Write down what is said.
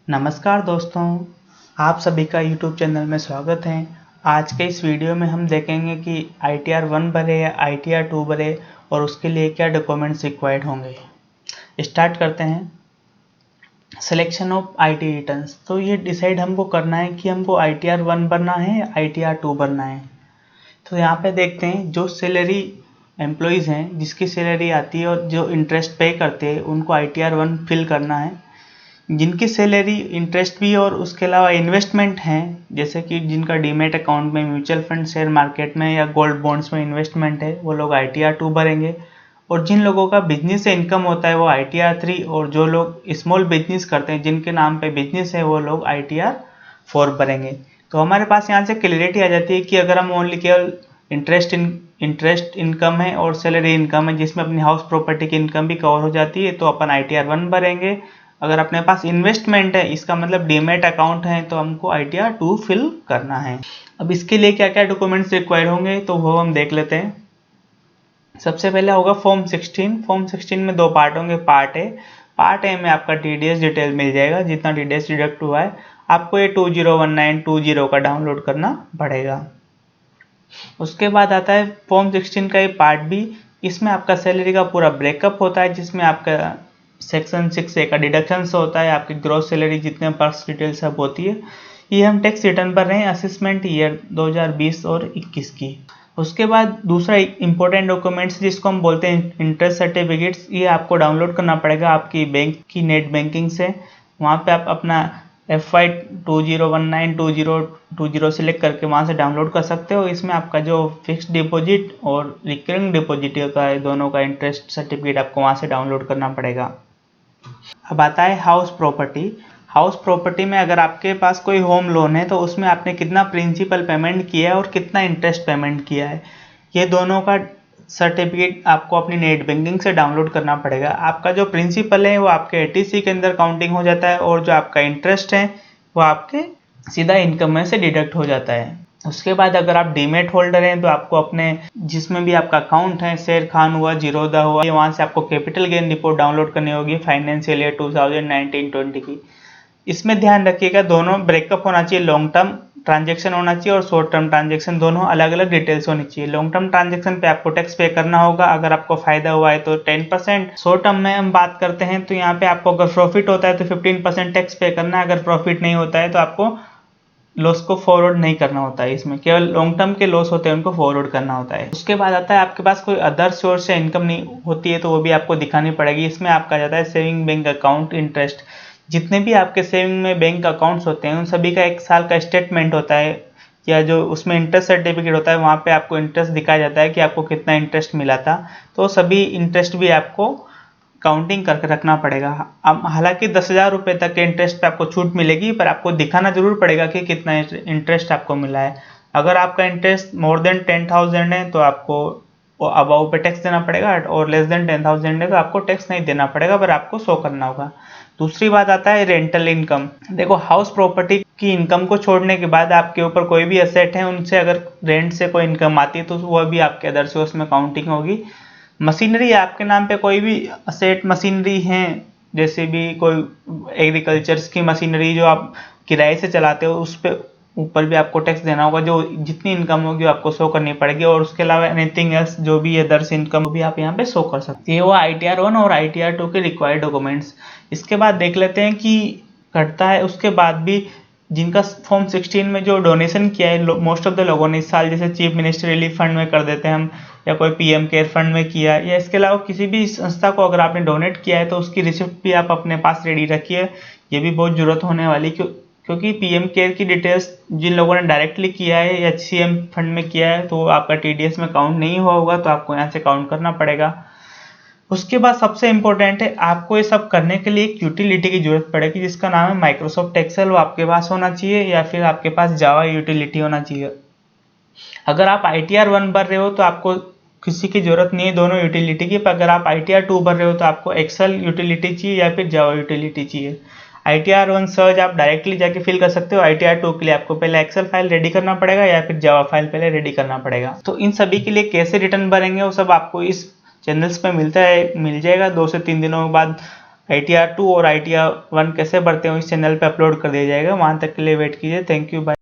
नमस्कार दोस्तों, आप सभी का YouTube चैनल में स्वागत है। आज के इस वीडियो में हम देखेंगे कि ITR 1 भरे या ITR 2 भरे और उसके लिए क्या डॉक्यूमेंट्स रिक्वायर्ड होंगे। स्टार्ट करते हैं। सिलेक्शन ऑफ IT रिटर्न्स, तो ये डिसाइड हमको करना है कि हमको ITR 1 भरना है या ITR 2 भरना है। तो यहाँ पे देखते हैं, जो सैलरी एम्प्लॉयज़ हैं जिसकी सैलरी आती है और जो इंटरेस्ट पे करते हैं उनको ITR 1 फिल करना है। जिनकी सैलरी इंटरेस्ट भी और उसके अलावा इन्वेस्टमेंट हैं, जैसे कि जिनका डीमेट अकाउंट में म्यूचुअल फंड, शेयर मार्केट में या गोल्ड बॉन्ड्स में इन्वेस्टमेंट है, वो लोग ITR 2 भरेंगे। और जिन लोगों का बिजनेस से इनकम होता है वो ITR 3, और जो लोग स्मॉल बिजनेस करते हैं जिनके नाम पे बिजनेस है वो लोग ITR 4 भरेंगे। तो हमारे पास यहाँ से क्लियरिटी आ जाती है कि अगर हम ओनली केवल इंटरेस्ट इनकम है और सैलरी इनकम है जिसमें अपनी हाउस प्रॉपर्टी की इनकम भी कवर हो जाती है, तो अपन ITR 1 भरेंगे। अगर अपने पास इन्वेस्टमेंट है, इसका मतलब डीमेट अकाउंट है, तो हमको ITR 2 फिल करना है। अब इसके लिए क्या क्या डॉक्यूमेंट्स रिक्वायर्ड होंगे तो वो हम देख लेते हैं। सबसे पहले होगा फॉर्म 16। फॉर्म 16 में दो पार्ट होंगे। पार्ट ए में आपका TDS डिटेल मिल जाएगा, जितना TDS डिडक्ट हुआ है। आपको ये 201920 का डाउनलोड करना पड़ेगा। उसके बाद आता है फॉर्म 16 का ये पार्ट बी। इसमें आपका सैलरी का पूरा ब्रेकअप होता है, जिसमें आपका सेक्शन 6A का डिडक्शंस होता है, आपकी ग्रॉस सैलरी जितने पर्स डिटेल सब होती है। ये हम टैक्स रिटर्न भर रहे हैं असेसमेंट ईयर 2020 और 21 की। उसके बाद दूसरा इंपॉर्टेंट डॉक्यूमेंट्स जिसको हम बोलते हैं इंटरेस्ट सर्टिफिकेट्स, ये आपको डाउनलोड करना पड़ेगा आपकी बैंक की नेट बैंकिंग से। वहाँ पे आप अपना FY 20192020 सिलेक्ट करके वहाँ से डाउनलोड कर सकते हो। इसमें आपका जो फिक्स्ड डिपॉजिट और रिकरिंग डिपॉजिट का है, दोनों का इंटरेस्ट सर्टिफिकेट आपको वहाँ से डाउनलोड करना पड़ेगा। अब आता है हाउस प्रॉपर्टी। हाउस प्रॉपर्टी में अगर आपके पास कोई होम लोन है तो उसमें आपने कितना प्रिंसिपल पेमेंट किया है और कितना इंटरेस्ट पेमेंट किया है, ये दोनों का सर्टिफिकेट आपको अपनी नेट बैंकिंग से डाउनलोड करना पड़ेगा। आपका जो प्रिंसिपल है वो आपके ATC के अंदर काउंटिंग हो जाता है, और जो आपका इंटरेस्ट है वो आपके सीधा इनकम में से डिडक्ट हो जाता है। उसके बाद अगर आप डीमेट होल्डर हैं तो आपको अपने जिसमें भी आपका अकाउंट है, शेर खान हुआ, जीरोदा हुआ, वहाँ से आपको कैपिटल गेन रिपोर्ट डाउनलोड करनी होगी फाइनेंशियल ईयर 2019-20 की। इसमें ध्यान रखिएगा, दोनों ब्रेकअप होना चाहिए। लॉन्ग टर्म ट्रांजेक्शन होना चाहिए और शॉर्ट टर्म ट्रांजेक्शन, दोनों अलग अलग डिटेल्स होनी चाहिए। लॉन्ग टर्म ट्रांजेक्शन पे आपको टैक्स पे करना होगा, अगर आपको फायदा हुआ है तो 10%। शॉर्ट टर्म में हम बात करते हैं तो यहाँ पे आपको अगर प्रॉफिट होता है तो 15% टैक्स पे करना है। अगर प्रॉफिट नहीं होता है तो आपको लॉस को फॉरवर्ड नहीं करना होता है। इसमें केवल लॉन्ग टर्म के लॉस होते हैं, उनको फॉरवर्ड करना होता है। उसके बाद आता है आपके पास कोई अदर सोर्स से इनकम नहीं होती है तो वो भी आपको दिखानी पड़ेगी। इसमें आपका जाता है सेविंग बैंक अकाउंट इंटरेस्ट। जितने भी आपके सेविंग में बैंक अकाउंट्स होते हैं उन सभी का 1 साल का स्टेटमेंट होता है, या जो उसमें इंटरेस्ट सर्टिफिकेट होता है वहाँ पे आपको इंटरेस्ट दिखाया जाता है कि आपको कितना इंटरेस्ट मिला था। तो सभी इंटरेस्ट भी आपको काउंटिंग करके रखना पड़ेगा। अब हालांकि 10,000 रुपये तक के इंटरेस्ट पे आपको छूट मिलेगी, पर आपको दिखाना जरूर पड़ेगा कि कितना इंटरेस्ट आपको मिला है। अगर आपका इंटरेस्ट मोर देन 10,000 है तो आपको अबाव पे टैक्स देना पड़ेगा, और लेस देन 10,000 है तो आपको टैक्स नहीं देना पड़ेगा, पर आपको शो करना होगा। दूसरी बात आता है रेंटल इनकम। देखो, हाउस प्रॉपर्टी की इनकम को छोड़ने के बाद आपके ऊपर कोई भी एसेट है, उनसे अगर रेंट से कोई इनकम आती है तो वह भी आपके अदर सोर्स में काउंटिंग होगी। मशीनरी, आपके नाम पे कोई भी असेट मशीनरी हैं, जैसे भी कोई एग्रीकल्चर्स की मशीनरी जो आप किराए से चलाते हो, उस पे ऊपर भी आपको टैक्स देना होगा। जो जितनी इनकम होगी आपको शो करनी पड़ेगी, और उसके अलावा एनीथिंग एल्स जो भी अदर्स इनकम भी आप यहाँ पे शो कर सकते हैं। ये वो ITR 1 और ITR 2 के रिक्वायर्ड डॉक्यूमेंट्स। इसके बाद देख लेते हैं कि घटता है उसके बाद भी जिनका फॉर्म 16 में जो डोनेशन किया है, मोस्ट ऑफ द लोगों ने इस साल, जैसे चीफ मिनिस्टर रिलीफ फंड में कर देते हैं हम, या कोई PM केयर फंड में किया, या इसके अलावा किसी भी संस्था को अगर आपने डोनेट किया है तो उसकी रिसिप्ट भी आप अपने पास रेडी रखिए। ये भी बहुत ज़रूरत होने वाली, क्योंकि PM केयर की डिटेल्स जिन लोगों ने डायरेक्टली किया है या HCM फंड में किया है तो आपका TDS में काउंट नहीं हुआ होगा, तो आपको यहाँ से काउंट करना पड़ेगा। उसके बाद सबसे इम्पोर्टेंट है, आपको ये सब करने के लिए एक यूटिलिटी की जरूरत पड़ेगी जिसका नाम है माइक्रोसॉफ्ट एक्सेल। वो आपके पास होना चाहिए, या फिर आपके पास जावा यूटिलिटी होना चाहिए। अगर आप ITR 1 भर रहे हो तो आपको किसी की जरूरत नहीं है दोनों यूटिलिटी की, पर अगर आप ITR 2 भर रहे हो तो आपको एक्सेल यूटिलिटी चाहिए या फिर जावा यूटिलिटी चाहिए। ITR 1 सर्च आप डायरेक्टली जाके फिल कर सकते हो। ITR 2 के लिए आपको पहले एक्सेल फाइल रेडी करना पड़ेगा या फिर जावा फाइल पहले रेडी करना पड़ेगा। तो इन सभी के लिए कैसे रिटर्न भरेंगे वो सब आपको इस चैनल्स पे मिल जाएगा। 2 से 3 दिनों के बाद ITR 2 और ITR 1 कैसे भरते हो इस चैनल पे अपलोड कर दिया जाएगा, वहाँ तक के लिए वेट कीजिए। Thank you, bye.